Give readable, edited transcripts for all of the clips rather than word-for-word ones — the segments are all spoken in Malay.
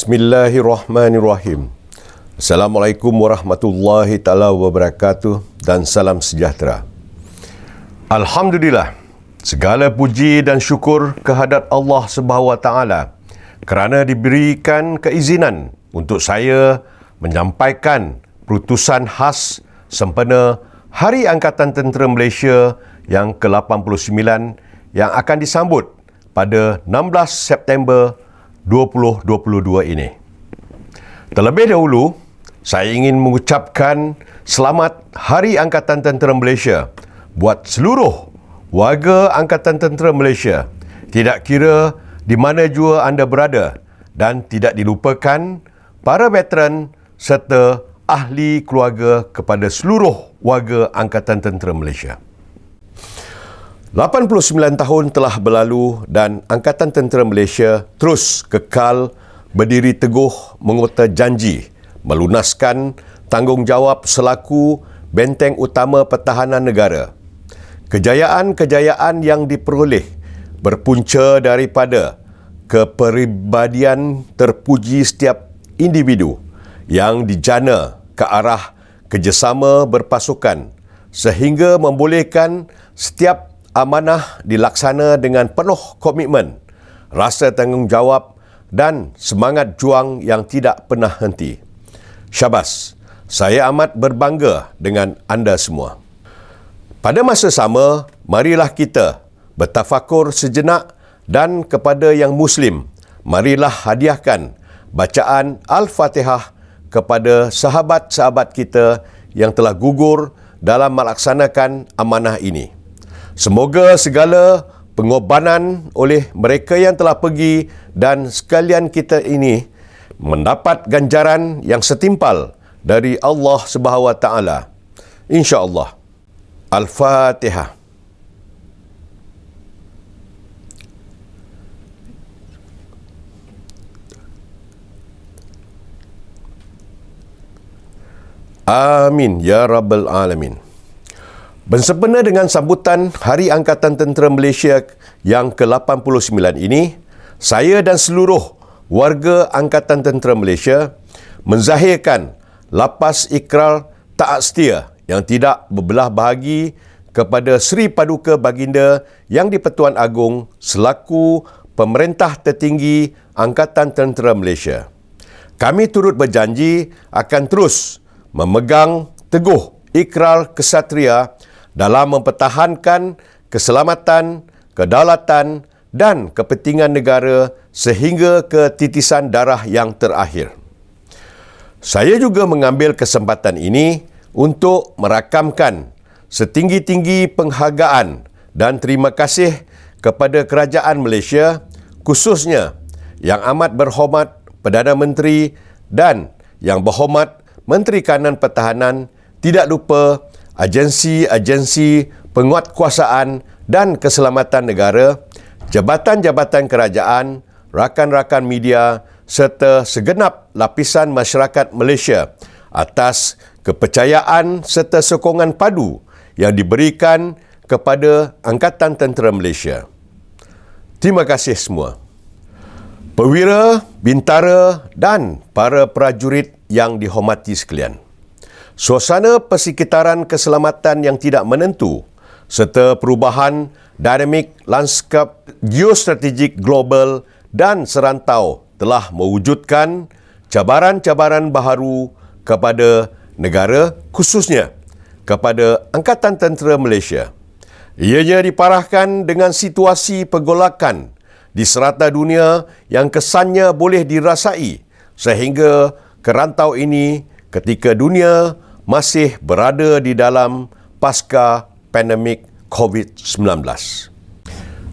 Bismillahirrahmanirrahim. Assalamualaikum warahmatullahi taala wabarakatuh dan salam sejahtera. Alhamdulillah, segala puji dan syukur kehadrat Allah Subhanahu wa taala kerana diberikan keizinan untuk saya menyampaikan perutusan khas sempena Hari Angkatan Tentera Malaysia yang ke-89 yang akan disambut pada 16 September 2022 ini. Terlebih dahulu, saya ingin mengucapkan selamat Hari Angkatan Tentera Malaysia buat seluruh warga Angkatan Tentera Malaysia, tidak kira di mana jua anda berada, dan tidak dilupakan para veteran serta ahli keluarga kepada seluruh warga Angkatan Tentera Malaysia. 89 tahun telah berlalu dan Angkatan Tentera Malaysia terus kekal berdiri teguh mengota janji melunaskan tanggungjawab selaku benteng utama pertahanan negara. Kejayaan-kejayaan yang diperoleh berpunca daripada kepribadian terpuji setiap individu yang dijana ke arah kerjasama berpasukan sehingga membolehkan setiap amanah dilaksana dengan penuh komitmen, rasa tanggungjawab dan semangat juang yang tidak pernah henti. Syabas, saya amat berbangga dengan anda semua. Pada masa sama, marilah kita bertafakur sejenak dan kepada yang Muslim, marilah hadiahkan bacaan Al-Fatihah kepada sahabat-sahabat kita yang telah gugur dalam melaksanakan amanah ini. Semoga segala pengorbanan oleh mereka yang telah pergi dan sekalian kita ini mendapat ganjaran yang setimpal dari Allah Subhanahu wa taala. Insya-Allah. Al-Fatihah. Amin ya rabbal alamin. Bersempena dengan sambutan Hari Angkatan Tentera Malaysia yang ke-89 ini, saya dan seluruh warga Angkatan Tentera Malaysia menzahirkan lapas ikrar taat setia yang tidak berbelah bahagi kepada Seri Paduka Baginda Yang di-Pertuan Agong selaku pemerintah tertinggi Angkatan Tentera Malaysia. Kami turut berjanji akan terus memegang teguh ikrar kesatria dalam mempertahankan keselamatan, kedaulatan dan kepentingan negara sehingga ke titisan darah yang terakhir. Saya juga mengambil kesempatan ini untuk merakamkan setinggi-tinggi penghargaan dan terima kasih kepada Kerajaan Malaysia, khususnya Yang Amat Berhormat Perdana Menteri dan Yang Berhormat Menteri Kanan Pertahanan, tidak lupa agensi-agensi penguatkuasaan dan keselamatan negara, jabatan-jabatan kerajaan, rakan-rakan media serta segenap lapisan masyarakat Malaysia atas kepercayaan serta sokongan padu yang diberikan kepada Angkatan Tentera Malaysia. Terima kasih semua. Perwira, bintara dan para prajurit yang dihormati sekalian. Suasana persekitaran keselamatan yang tidak menentu serta perubahan dinamik lanskap geostrategik global dan serantau telah mewujudkan cabaran-cabaran baharu kepada negara, khususnya kepada Angkatan Tentera Malaysia. Ianya diparahkan dengan situasi pergolakan di serata dunia yang kesannya boleh dirasai sehingga kerantau ini ketika dunia masih berada di dalam pasca pandemik COVID-19.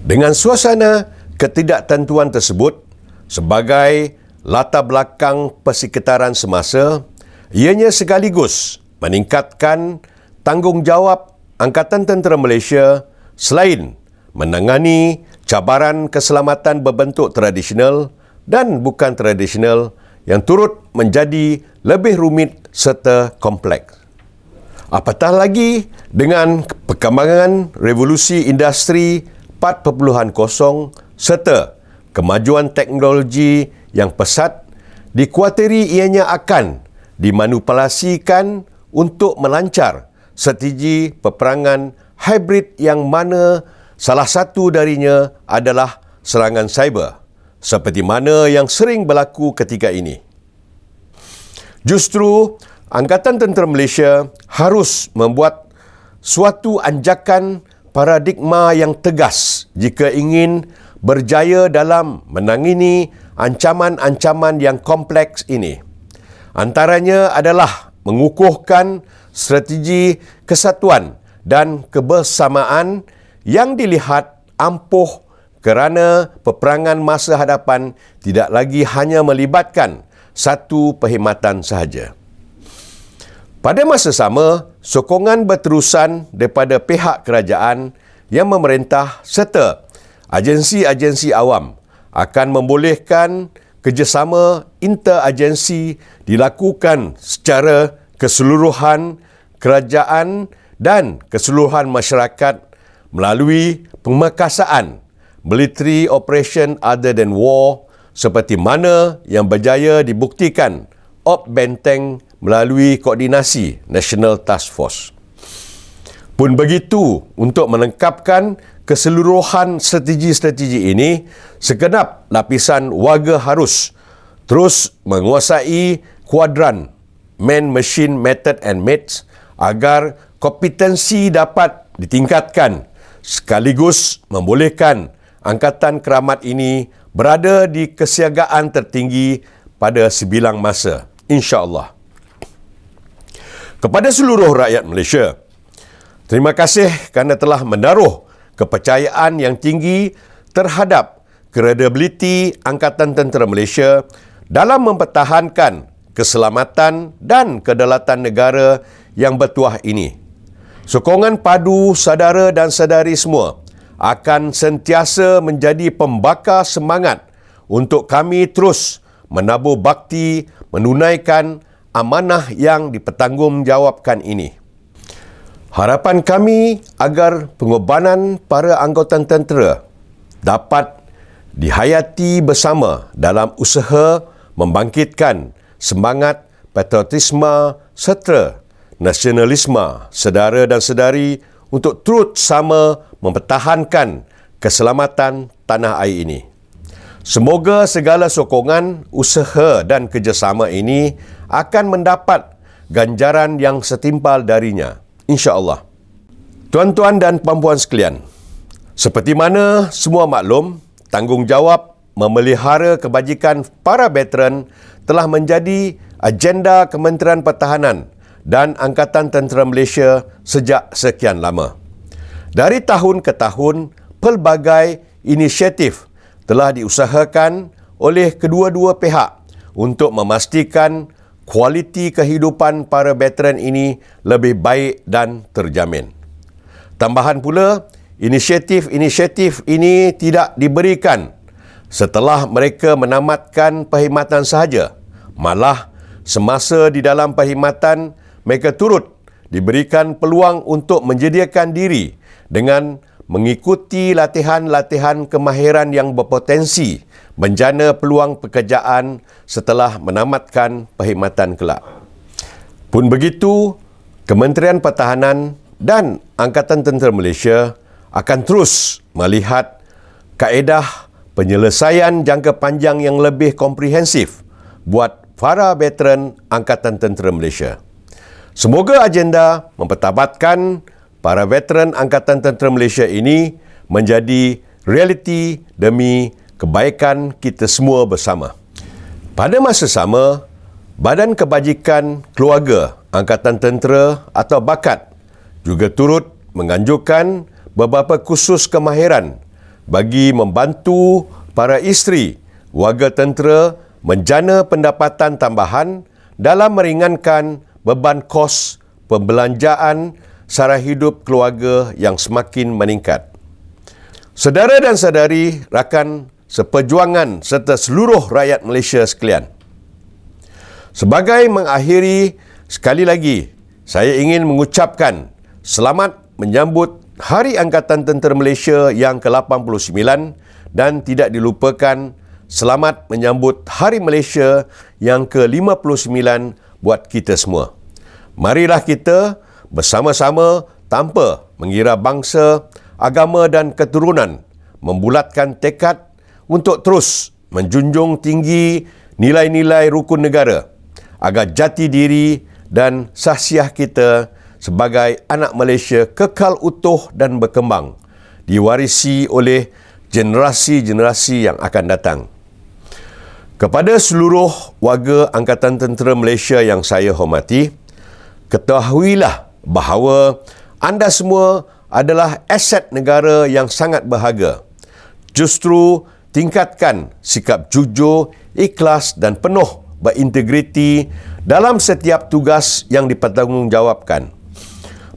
Dengan suasana ketidaktentuan tersebut sebagai latar belakang persekitaran semasa, ianya sekaligus meningkatkan tanggungjawab Angkatan Tentera Malaysia selain menangani cabaran keselamatan berbentuk tradisional dan bukan tradisional yang turut menjadi lebih rumit serta kompleks. Apatah lagi dengan perkembangan revolusi industri 4.0 serta kemajuan teknologi yang pesat Dikuatiri ianya akan dimanipulasikan untuk melancar strategi peperangan hybrid yang mana salah satu darinya adalah serangan cyber, seperti mana yang sering berlaku ketika ini. Justru, Angkatan Tentera Malaysia harus membuat suatu anjakan paradigma yang tegas jika ingin berjaya dalam menangani ancaman-ancaman yang kompleks ini. Antaranya adalah mengukuhkan strategi kesatuan dan kebersamaan yang dilihat ampuh kerana peperangan masa hadapan tidak lagi hanya melibatkan satu perkhidmatan sahaja. Pada masa sama, sokongan berterusan daripada pihak kerajaan yang memerintah serta agensi-agensi awam akan membolehkan kerjasama interagensi dilakukan secara keseluruhan kerajaan dan keseluruhan masyarakat melalui pemerkasaan military operation other than war seperti mana yang berjaya dibuktikan Op Benteng melalui koordinasi National Task Force. Pun begitu, untuk melengkapkan keseluruhan strategi-strategi ini, segenap lapisan warga harus terus menguasai kuadran Man, Machine, Method and Mates agar kompetensi dapat ditingkatkan sekaligus membolehkan Angkatan Keramat ini berada di kesiagaan tertinggi pada sebilang masa, insya-Allah. Kepada seluruh rakyat Malaysia, terima kasih kerana telah menaruh kepercayaan yang tinggi terhadap kredibiliti Angkatan Tentera Malaysia dalam mempertahankan keselamatan dan kedaulatan negara yang bertuah ini. Sokongan padu saudara dan saudari semua akan sentiasa menjadi pembakar semangat untuk kami terus menabur bakti menunaikan amanah yang dipertanggungjawabkan ini. Harapan kami agar pengorbanan para anggota tentera dapat dihayati bersama dalam usaha membangkitkan semangat patriotisme serta nasionalisme saudara dan saudari untuk turut sama mempertahankan keselamatan tanah air ini. Semoga segala sokongan, usaha dan kerjasama ini akan mendapat ganjaran yang setimpal darinya, insya-Allah. Tuan-tuan dan puan-puan sekalian, seperti mana semua maklum, tanggungjawab memelihara kebajikan para veteran telah menjadi agenda Kementerian Pertahanan dan Angkatan Tentera Malaysia sejak sekian lama. Dari tahun ke tahun, pelbagai inisiatif telah diusahakan oleh kedua-dua pihak untuk memastikan kualiti kehidupan para veteran ini lebih baik dan terjamin. Tambahan pula, inisiatif-inisiatif ini tidak diberikan setelah mereka menamatkan perkhidmatan sahaja. Malah, semasa di dalam perkhidmatan, mereka turut diberikan peluang untuk menyediakan diri dengan mengikuti latihan-latihan kemahiran yang berpotensi menjana peluang pekerjaan setelah menamatkan perkhidmatan kelak. Pun begitu, Kementerian Pertahanan dan Angkatan Tentera Malaysia akan terus melihat kaedah penyelesaian jangka panjang yang lebih komprehensif buat para veteran Angkatan Tentera Malaysia. Semoga agenda mempertabatkan para veteran Angkatan Tentera Malaysia ini menjadi realiti demi kebaikan kita semua bersama. Pada masa sama, Badan Kebajikan Keluarga Angkatan Tentera atau BAKAT juga turut menganjurkan beberapa kursus kemahiran bagi membantu para isteri warga tentera menjana pendapatan tambahan dalam meringankan beban kos pembelanjaan sara hidup keluarga yang semakin meningkat. Saudara dan saudari rakan seperjuangan serta seluruh rakyat Malaysia sekalian. Sebagai mengakhiri, sekali lagi saya ingin mengucapkan selamat menyambut Hari Angkatan Tentera Malaysia yang ke-89 dan tidak dilupakan selamat menyambut Hari Malaysia yang ke-59 buat kita semua. Marilah kita bersama-sama tanpa mengira bangsa, agama dan keturunan membulatkan tekad untuk terus menjunjung tinggi nilai-nilai rukun negara agar jati diri dan sahsiah kita sebagai anak Malaysia kekal utuh dan berkembang, diwarisi oleh generasi-generasi yang akan datang. Kepada seluruh warga Angkatan Tentera Malaysia yang saya hormati, ketahuilah bahawa anda semua adalah aset negara yang sangat berharga. Justru tingkatkan sikap jujur, ikhlas dan penuh berintegriti dalam setiap tugas yang dipertanggungjawabkan.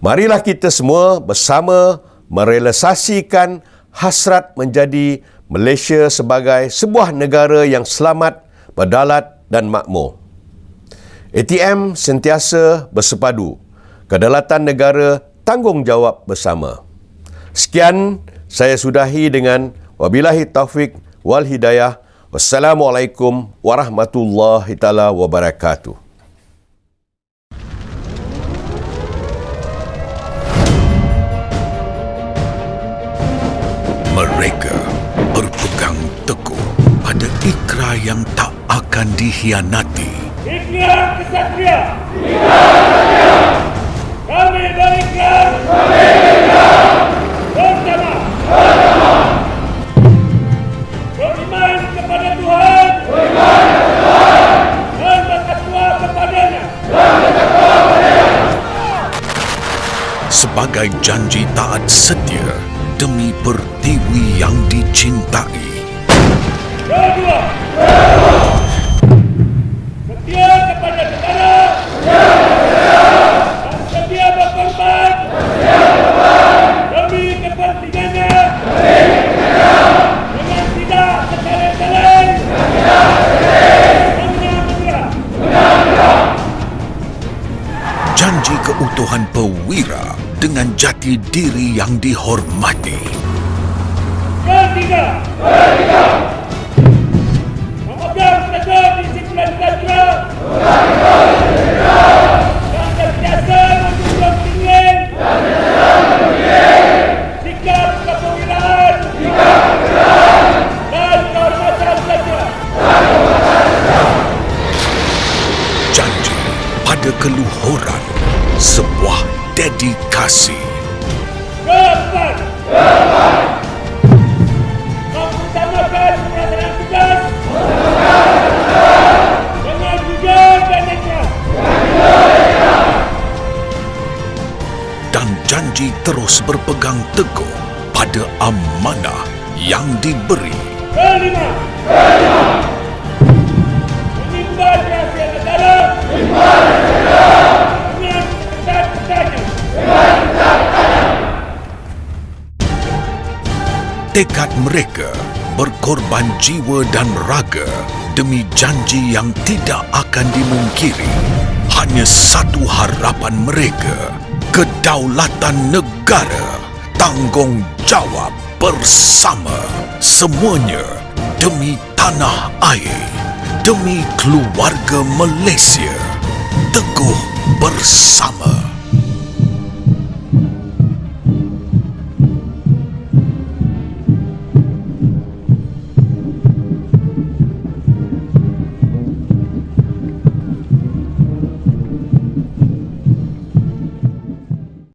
Marilah kita semua bersama merealisasikan hasrat menjadi Malaysia sebagai sebuah negara yang selamat, berdaulat dan makmur. ATM sentiasa bersepadu, kedaulatan negara tanggungjawab bersama. Sekian, saya sudahi dengan wabillahi taufik wal hidayah. Wassalamualaikum warahmatullahi taala wabarakatuh. Mereka berpegang teguh pada ikrar yang tak akan dikhianati. Ikrar kesatria. Kami berikan. Bersama. Beriman kepada Tuhan. Dan bertakwa kepadanya. Sebagai janji taat setia demi pertiwi yang dicintai. Kedua, setia kepada negara dan setia berkorban demi kepentingannya dengan tidak terkeleng-keleng menyerah. Janji keutuhan perwira dengan jati diri yang dihormati. Ketiga, memegang teguh disiplin negara dan sentiasa menjunjung tinggi sikap kepewiraan dan kehormatan negara. Janji pada keluhuran, sebuah dedikasi. Keempat, mengutamakan pelaksanaan tugas dengan jujur dan ikhlas. Dan janji terus berpegang teguh pada amanah yang diberi. Kelima, menimban rahsia negara dengan ketat-ketatnya. Tekad mereka berkorban jiwa dan raga demi janji yang tidak akan dimungkiri. Hanya satu harapan mereka, kedaulatan negara, tanggungjawab bersama. Semuanya demi tanah air, demi keluarga Malaysia. Teguh bersama.